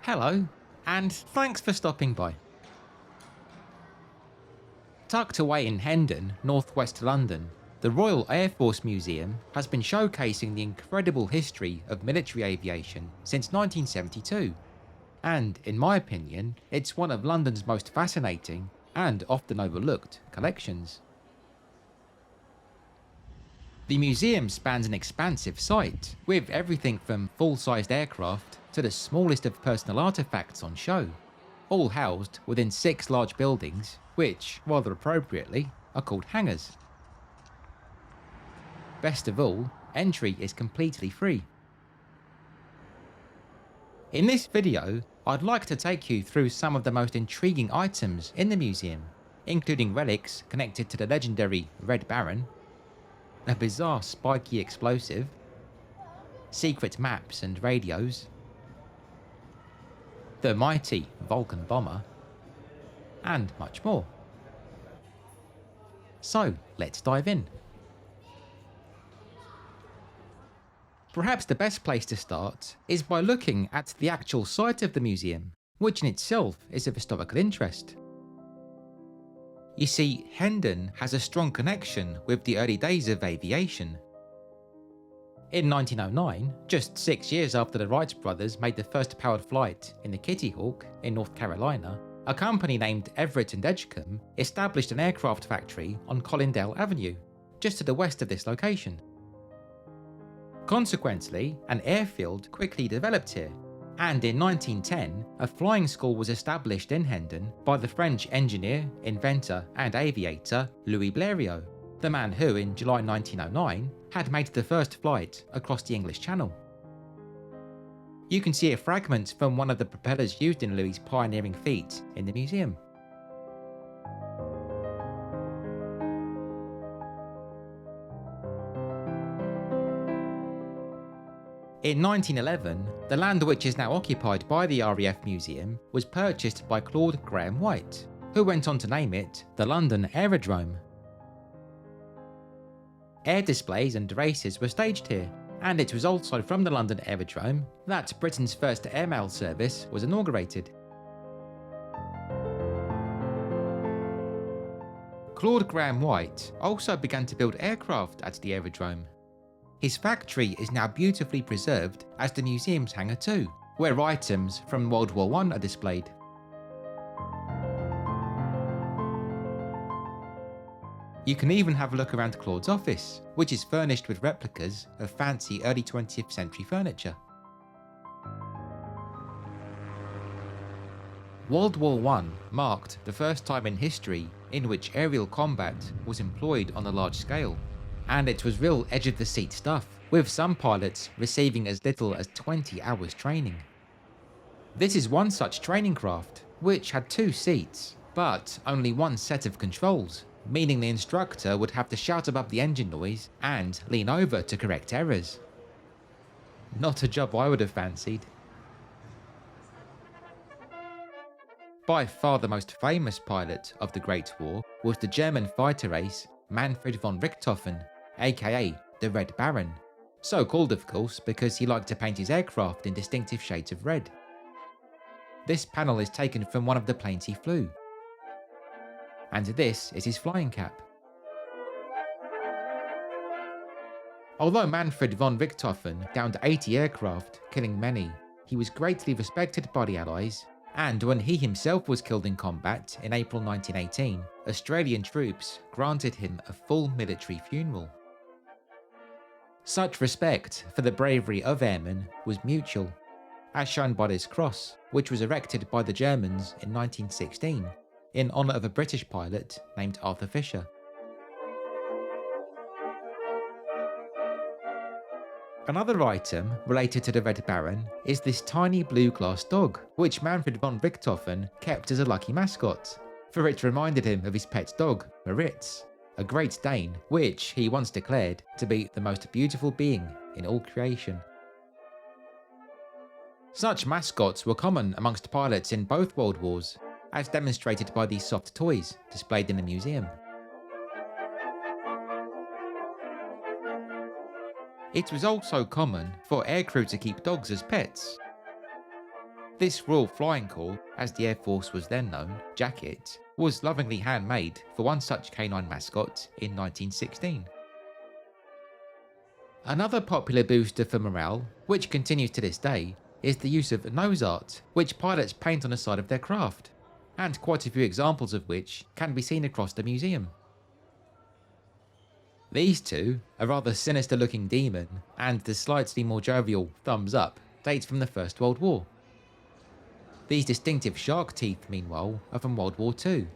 Hello, and thanks for stopping by. Tucked away in Hendon, northwest London, the Royal Air Force Museum has been showcasing the incredible history of military aviation since 1972, and in my opinion, it's one of London's most fascinating and often overlooked collections. The museum spans an expansive site, with everything from full-sized aircraft to the smallest of personal artefacts on show, all housed within 6 large buildings, which, rather appropriately, are called hangars. Best of all, entry is completely free. In this video, I'd like to take you through some of the most intriguing items in the museum, including relics connected to the legendary Red Baron, a bizarre spiky explosive, secret maps and radios, the mighty Vulcan Bomber, and much more. So let's dive in. Perhaps the best place to start is by looking at the actual site of the museum, which in itself is of historical interest. You see, Hendon has a strong connection with the early days of aviation. In 1909, just 6 years after the Wright brothers made the first powered flight in the Kitty Hawk in North Carolina, a company named Everett and Edgecombe established an aircraft factory on Collindale Avenue, just to the west of this location. Consequently, an airfield quickly developed here, and in 1910, a flying school was established in Hendon by the French engineer, inventor and aviator Louis Blériot, the man who in July 1909 had made the first flight across the English Channel. You can see a fragment from one of the propellers used in Louis' pioneering feat in the museum. In 1911, the land which is now occupied by the RAF Museum was purchased by Claude Graham White, who went on to name it the London Aerodrome. Air displays and races were staged here, and it was also from the London Aerodrome that Britain's first airmail service was inaugurated. Claude Graham White also began to build aircraft at the aerodrome. His factory is now beautifully preserved as the museum's hangar too, where items from World War I are displayed. You can even have a look around Claude's office, which is furnished with replicas of fancy early 20th century furniture. World War I marked the first time in history in which aerial combat was employed on a large scale, and it was real edge-of-the-seat stuff, with some pilots receiving as little as 20 hours training. This is one such training craft, which had 2 seats, but only one set of controls, meaning the instructor would have to shout above the engine noise and lean over to correct errors. Not a job I would have fancied. By far the most famous pilot of the Great War was the German fighter ace Manfred von Richthofen, aka the Red Baron, so called of course because he liked to paint his aircraft in distinctive shades of red. This panel is taken from one of the planes he flew, and this is his flying cap. Although Manfred von Richthofen downed 80 aircraft, killing many, he was greatly respected by the Allies, and when he himself was killed in combat in April 1918, Australian troops granted him a full military funeral. Such respect for the bravery of airmen was mutual, as shown by this cross, which was erected by the Germans in 1916, in honour of a British pilot named Arthur Fisher. Another item related to the Red Baron is this tiny blue glass dog, which Manfred von Richthofen kept as a lucky mascot, for it reminded him of his pet dog, Maritz, a Great Dane, which he once declared to be the most beautiful being in all creation. Such mascots were common amongst pilots in both World Wars, as demonstrated by these soft toys displayed in the museum. It was also common for aircrew to keep dogs as pets. This Royal Flying Corps, as the Air Force was then known, jacket, was lovingly handmade for one such canine mascot in 1916. Another popular booster for morale, which continues to this day, is the use of nose art, which pilots paint on the side of their craft, and quite a few examples of which can be seen across the museum. These two, a rather sinister looking demon and the slightly more jovial thumbs up, date from the First World War. These distinctive shark teeth, meanwhile, are from World War II.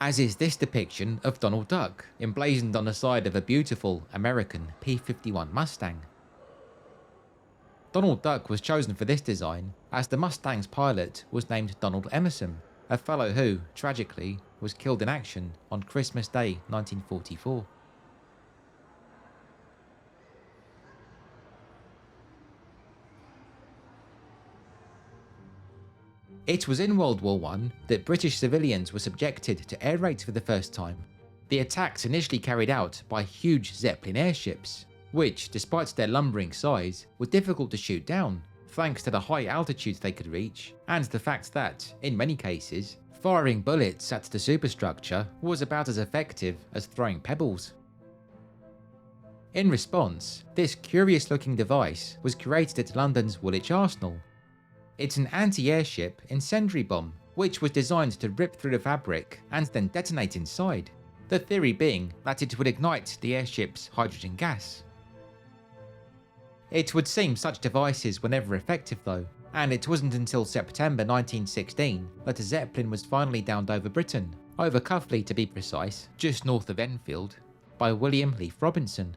As is this depiction of Donald Duck, emblazoned on the side of a beautiful American P-51 Mustang. Donald Duck was chosen for this design as the Mustang's pilot was named Donald Emerson, a fellow who, tragically, was killed in action on Christmas Day 1944. It was in World War I that British civilians were subjected to air raids for the first time. The attacks initially carried out by huge Zeppelin airships, which, despite their lumbering size, were difficult to shoot down, thanks to the high altitudes they could reach, and the fact that, in many cases, firing bullets at the superstructure was about as effective as throwing pebbles. In response, this curious-looking device was created at London's Woolwich Arsenal. It's an anti-airship incendiary bomb, which was designed to rip through the fabric and then detonate inside, the theory being that it would ignite the airship's hydrogen gas. It would seem such devices were never effective though, and it wasn't until September 1916 that a Zeppelin was finally downed over Britain, over Cuffley to be precise, just north of Enfield, by William Leaf Robinson.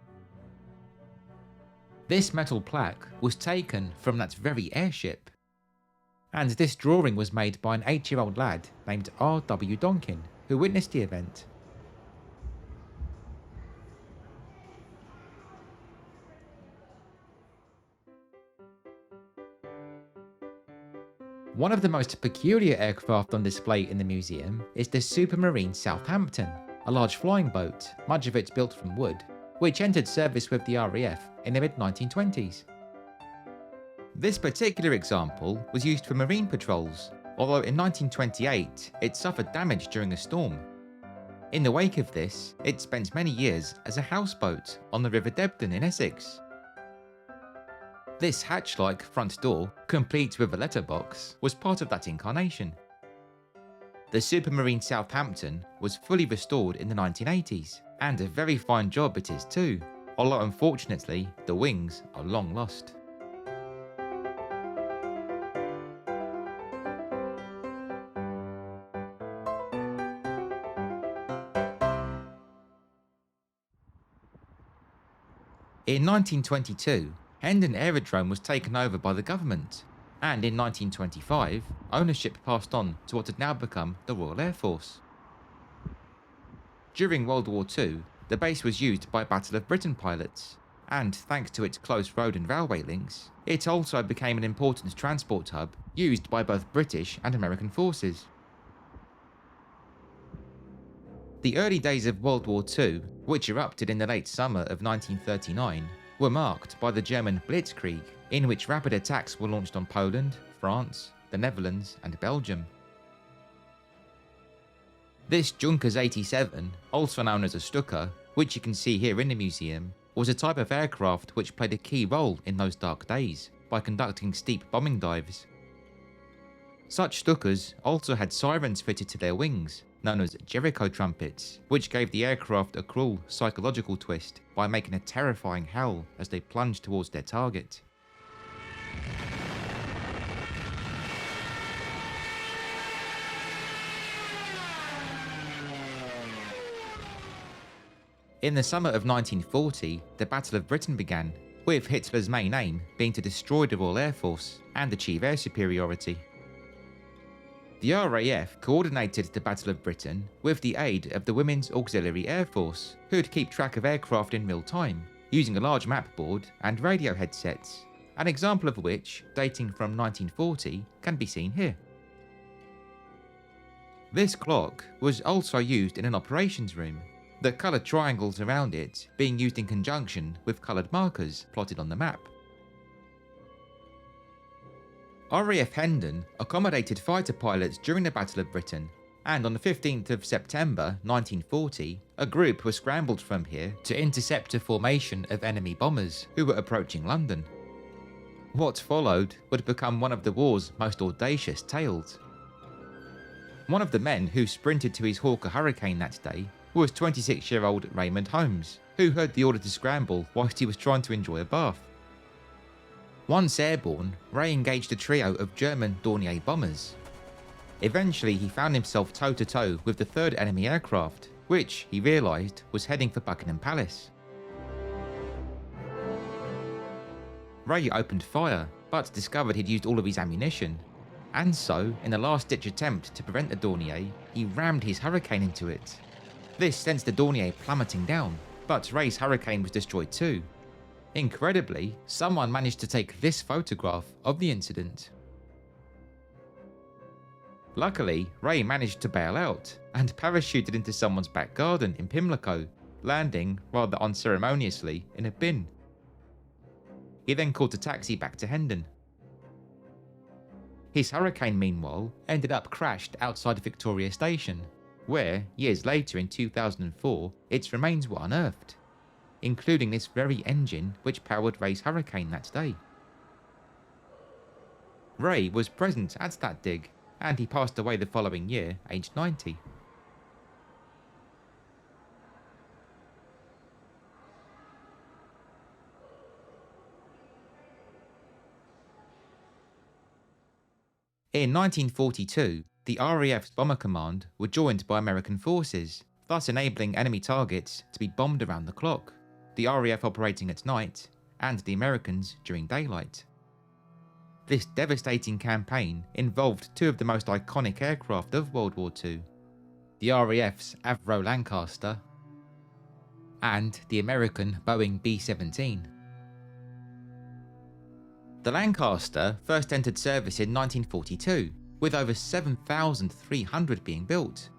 This metal plaque was taken from that very airship, and this drawing was made by an 8-year-old lad named R.W. Donkin, who witnessed the event. One of the most peculiar aircraft on display in the museum is the Supermarine Southampton, a large flying boat, much of it built from wood, which entered service with the RAF in the mid-1920s. This particular example was used for marine patrols, although in 1928 it suffered damage during a storm. In the wake of this, it spent many years as a houseboat on the River Debden in Essex. This hatch-like front door, complete with a letterbox, was part of that incarnation. The Supermarine Southampton was fully restored in the 1980s, and a very fine job it is too, although unfortunately the wings are long lost. In 1922, Hendon Aerodrome was taken over by the government, and in 1925, ownership passed on to what had now become the Royal Air Force. During World War II, the base was used by Battle of Britain pilots, and thanks to its close road and railway links, it also became an important transport hub used by both British and American forces. The early days of World War II, which erupted in the late summer of 1939, were marked by the German Blitzkrieg, in which rapid attacks were launched on Poland, France, the Netherlands, and Belgium. This Junkers 87, also known as a Stukka, which you can see here in the museum, was a type of aircraft which played a key role in those dark days by conducting steep bombing dives. Such Stukkas also had sirens fitted to their wings, known as Jericho trumpets, which gave the aircraft a cruel psychological twist by making a terrifying howl as they plunged towards their target. In the summer of 1940, the Battle of Britain began, with Hitler's main aim being to destroy the Royal Air Force and achieve air superiority. The RAF coordinated the Battle of Britain with the aid of the Women's Auxiliary Air Force, who'd keep track of aircraft in real time, using a large map board and radio headsets, an example of which, dating from 1940, can be seen here. This clock was also used in an operations room, the coloured triangles around it being used in conjunction with coloured markers plotted on the map. RAF Hendon accommodated fighter pilots during the Battle of Britain, and on the 15th of September 1940, a group was scrambled from here to intercept a formation of enemy bombers who were approaching London. What followed would become one of the war's most audacious tales. One of the men who sprinted to his Hawker Hurricane that day was 26-year-old Raymond Holmes, who heard the order to scramble whilst he was trying to enjoy a bath. Once airborne, Ray engaged a trio of German Dornier bombers. Eventually he found himself toe-to-toe with the third enemy aircraft, which he realised was heading for Buckingham Palace. Ray opened fire, but discovered he'd used all of his ammunition, and so, in a last-ditch attempt to prevent the Dornier, he rammed his Hurricane into it. This sent the Dornier plummeting down, but Ray's Hurricane was destroyed too. Incredibly, someone managed to take this photograph of the incident. Luckily, Ray managed to bail out and parachuted into someone's back garden in Pimlico, landing rather unceremoniously in a bin. He then called a taxi back to Hendon. His Hurricane, meanwhile, ended up crashed outside Victoria Station, where, years later in 2004, its remains were unearthed, including this very engine which powered Ray's Hurricane that day. Ray was present at that dig, and he passed away the following year, aged 90. In 1942, the RAF's Bomber Command were joined by American forces, thus enabling enemy targets to be bombed around the clock, the RAF operating at night, and the Americans during daylight. This devastating campaign involved two of the most iconic aircraft of World War II, the RAF's Avro Lancaster and the American Boeing B17. The Lancaster first entered service in 1942, with over 7,300 being built,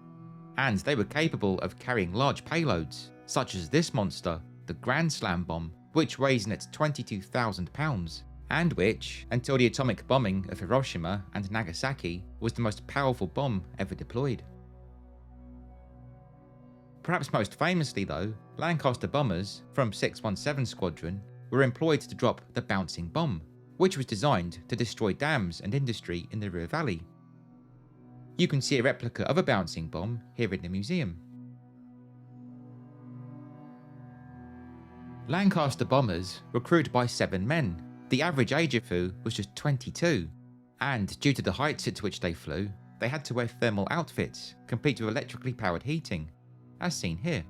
and they were capable of carrying large payloads, such as this monster, the Grand Slam bomb, which weighs in at 22,000 pounds, and which, until the atomic bombing of Hiroshima and Nagasaki, was the most powerful bomb ever deployed. Perhaps most famously though, Lancaster bombers from 617 Squadron were employed to drop the Bouncing Bomb, which was designed to destroy dams and industry in the Ruhr Valley. You can see a replica of a bouncing bomb here in the museum. Lancaster bombers were crewed by 7 men. The average age of who was just 22, and due to the heights at which they flew, they had to wear thermal outfits, complete with electrically powered heating, as seen here.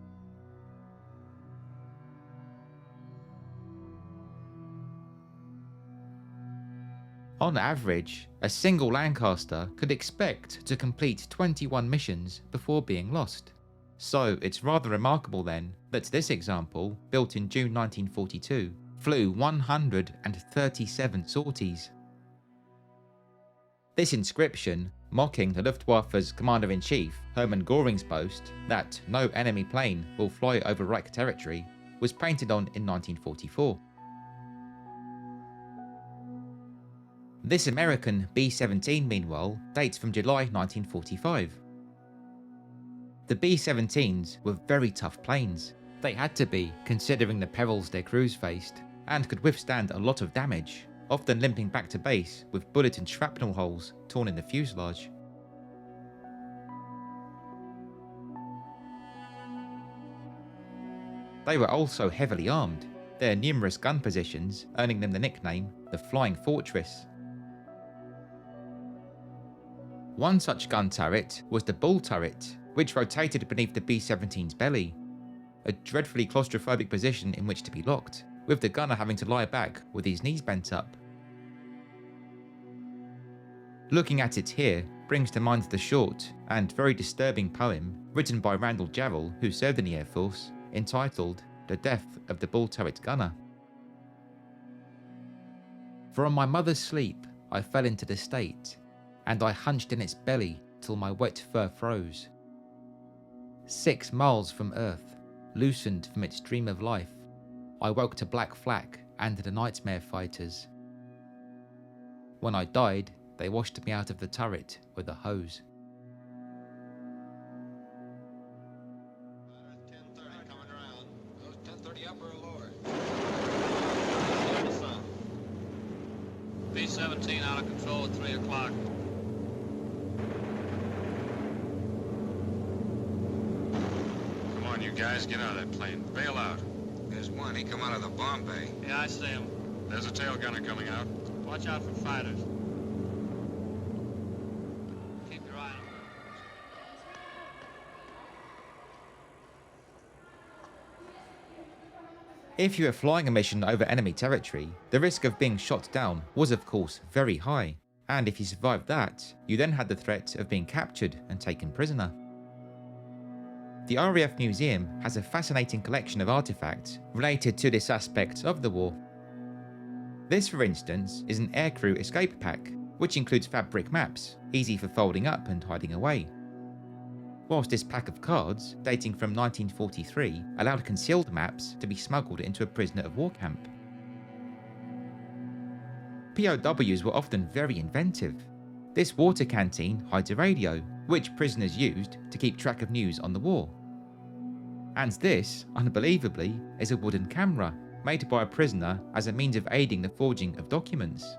On average, a single Lancaster could expect to complete 21 missions before being lost. So it's rather remarkable then that this example, built in June 1942, flew 137 sorties. This inscription, mocking the Luftwaffe's Commander-in-Chief, Hermann Göring's boast that no enemy plane will fly over Reich territory, was painted on in 1944. This American B-17, meanwhile, dates from July 1945. The B-17s were very tough planes. They had to be, considering the perils their crews faced, and could withstand a lot of damage, often limping back to base with bullet and shrapnel holes torn in the fuselage. They were also heavily armed, their numerous gun positions earning them the nickname the Flying Fortress. One such gun turret was the Bull turret, which rotated beneath the B-17's belly, a dreadfully claustrophobic position in which to be locked, with the gunner having to lie back with his knees bent up. Looking at it here brings to mind the short and very disturbing poem written by Randall Jarrell, who served in the Air Force, entitled The Death of the Bull Turret Gunner. From my mother's sleep I fell into the state, and I hunched in its belly till my wet fur froze. 6 miles from earth, loosened from its dream of life, I woke to black flak and the nightmare fighters. When I died, they washed me out of the turret with a hose. 10:30 coming around. Those 10:30 upper or lower? B17 out of control at 3 o'clock. Come on, you guys, get out of that plane. Bail out. There's one. He come out of the bomb bay. Yeah, I see him. There's a tail gunner coming out. Watch out for fighters. Keep your eye on them. If you were flying a mission over enemy territory, the risk of being shot down was of course very high, and if you survived that, you then had the threat of being captured and taken prisoner. The RAF Museum has a fascinating collection of artefacts related to this aspect of the war. This, for instance, is an aircrew escape pack, which includes fabric maps, easy for folding up and hiding away. Whilst this pack of cards, dating from 1943, allowed concealed maps to be smuggled into a prisoner of war camp. POWs were often very inventive. This water canteen hides a radio, which prisoners used to keep track of news on the war. And this, unbelievably, is a wooden camera, made by a prisoner as a means of aiding the forging of documents.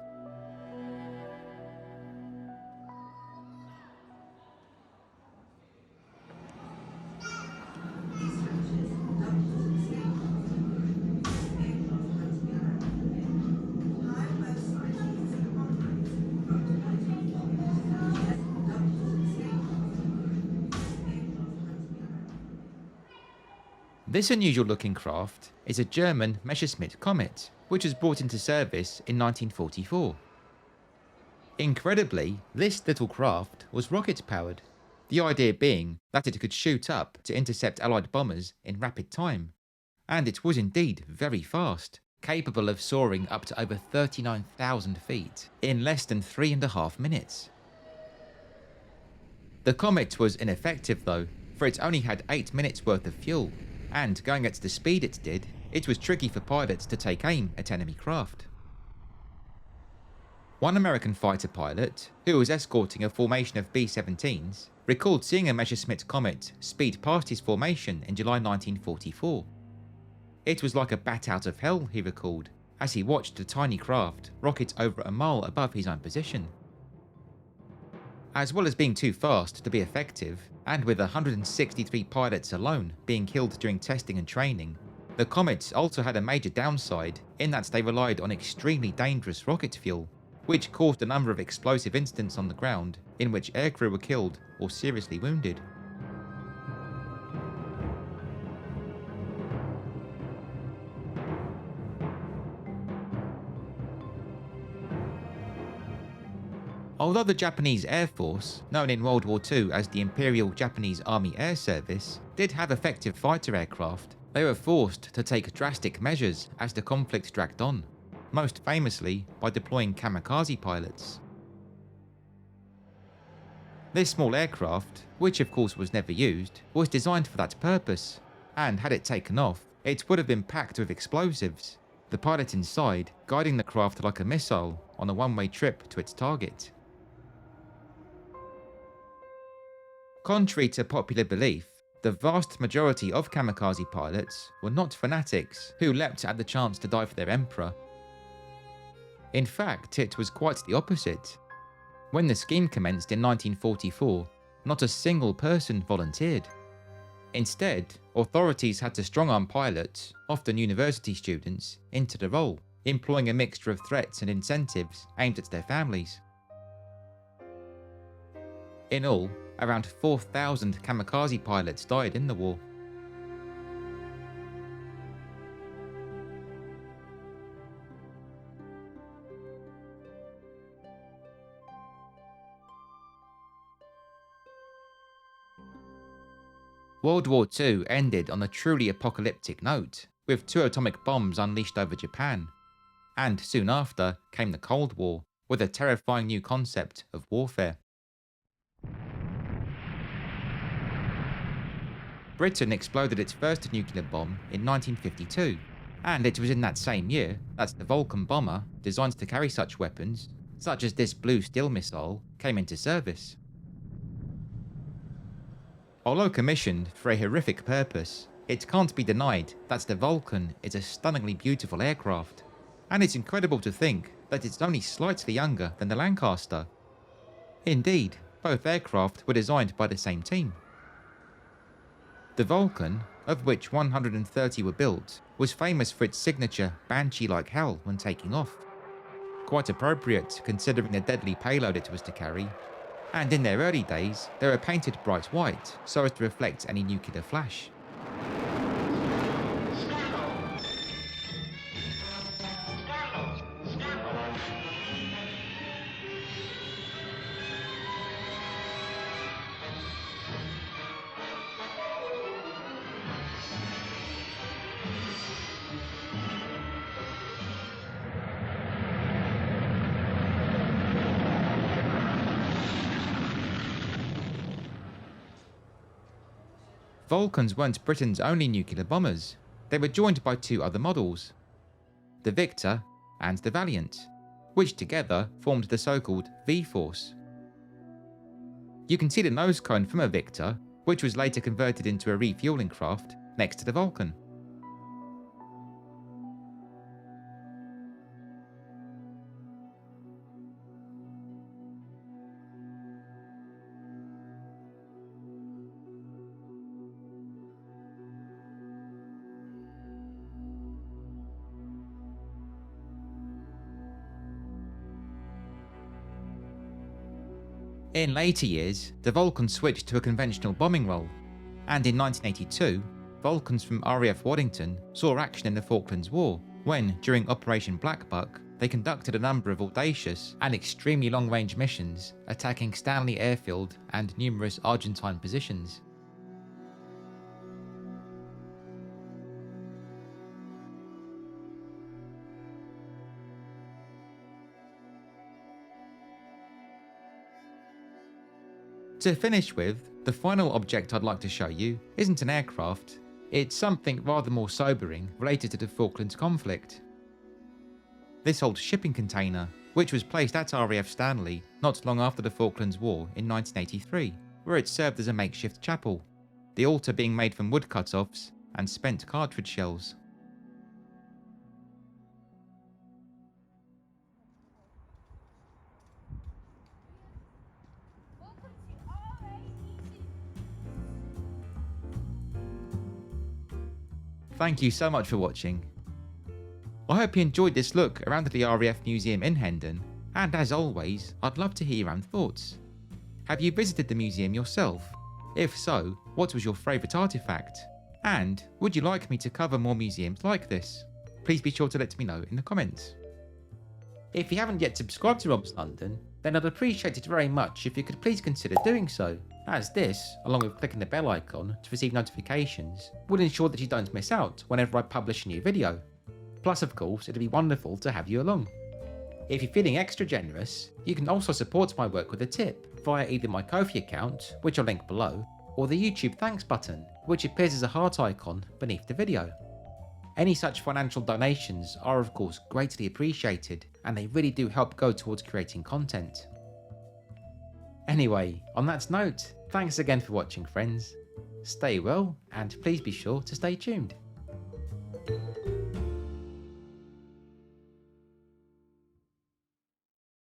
This unusual looking craft is a German Messerschmitt Komet, which was brought into service in 1944. Incredibly, this little craft was rocket powered, the idea being that it could shoot up to intercept Allied bombers in rapid time. And it was indeed very fast, capable of soaring up to over 39,000 feet in less than 3.5 minutes. The Komet was ineffective though, for it only had 8 minutes worth of fuel, and going at the speed it did, it was tricky for pilots to take aim at enemy craft. One American fighter pilot, who was escorting a formation of B-17s, recalled seeing a Messerschmitt Komet speed past his formation in July 1944. It was like a bat out of hell, he recalled, as he watched the tiny craft rocket over a mile above his own position. As well as being too fast to be effective, and with 163 pilots alone being killed during testing and training, the Komets also had a major downside in that they relied on extremely dangerous rocket fuel, which caused a number of explosive incidents on the ground in which aircrew were killed or seriously wounded. Although the Japanese Air Force, known in World War II as the Imperial Japanese Army Air Service, did have effective fighter aircraft, they were forced to take drastic measures as the conflict dragged on, most famously by deploying kamikaze pilots. This small aircraft, which of course was never used, was designed for that purpose, and had it taken off, it would have been packed with explosives, the pilot inside guiding the craft like a missile on a one-way trip to its target. Contrary to popular belief, the vast majority of kamikaze pilots were not fanatics who leapt at the chance to die for their emperor. In fact, it was quite the opposite. When the scheme commenced in 1944, not a single person volunteered. Instead, authorities had to strong-arm pilots, often university students, into the role, employing a mixture of threats and incentives aimed at their families. In all, around 4,000 kamikaze pilots died in the war. World War II ended on a truly apocalyptic note, with 2 atomic bombs unleashed over Japan. And soon after came the Cold War, with a terrifying new concept of warfare. Britain exploded its first nuclear bomb in 1952, and it was in that same year that the Vulcan Bomber, designed to carry such weapons, such as this blue steel missile, came into service. Although commissioned for a horrific purpose, it can't be denied that the Vulcan is a stunningly beautiful aircraft, and it's incredible to think that it's only slightly younger than the Lancaster. Indeed, both aircraft were designed by the same team. The Vulcan, of which 130 were built, was famous for its signature banshee-like howl when taking off. Quite appropriate considering the deadly payload it was to carry, and in their early days they were painted bright white so as to reflect any nuclear flash. Vulcans weren't Britain's only nuclear bombers. They were joined by two other models, the Victor and the Valiant, which together formed the so-called V-Force. You can see the nose cone from a Victor, which was later converted into a refueling craft, next to the Vulcan. In later years, the Vulcan switched to a conventional bombing role, and in 1982, Vulcans from RAF Waddington saw action in the Falklands War, when, during Operation Black Buck, they conducted a number of audacious and extremely long-range missions, attacking Stanley Airfield and numerous Argentine positions. To finish with, the final object I'd like to show you isn't an aircraft, it's something rather more sobering related to the Falklands conflict. This old shipping container, which was placed at RAF Stanley not long after the Falklands War in 1983, where it served as a makeshift chapel, the altar being made from wood cut-offs and spent cartridge shells. Thank you so much for watching. I hope you enjoyed this look around the RAF Museum in Hendon, and as always, I'd love to hear your own thoughts. Have you visited the museum yourself? If so, what was your favourite artefact? And would you like me to cover more museums like this? Please be sure to let me know in the comments. If you haven't yet subscribed to Rob's London, then I'd appreciate it very much if you could please consider doing so, as this, along with clicking the bell icon to receive notifications, will ensure that you don't miss out whenever I publish a new video. Plus of course, it'd be wonderful to have you along. If you're feeling extra generous, you can also support my work with a tip via either my Ko-fi account, which I'll link below, or the YouTube thanks button, which appears as a heart icon beneath the video. Any such financial donations are of course greatly appreciated, and they really do help go towards creating content. Anyway, on that note, thanks again for watching friends. Stay well, and please be sure to stay tuned.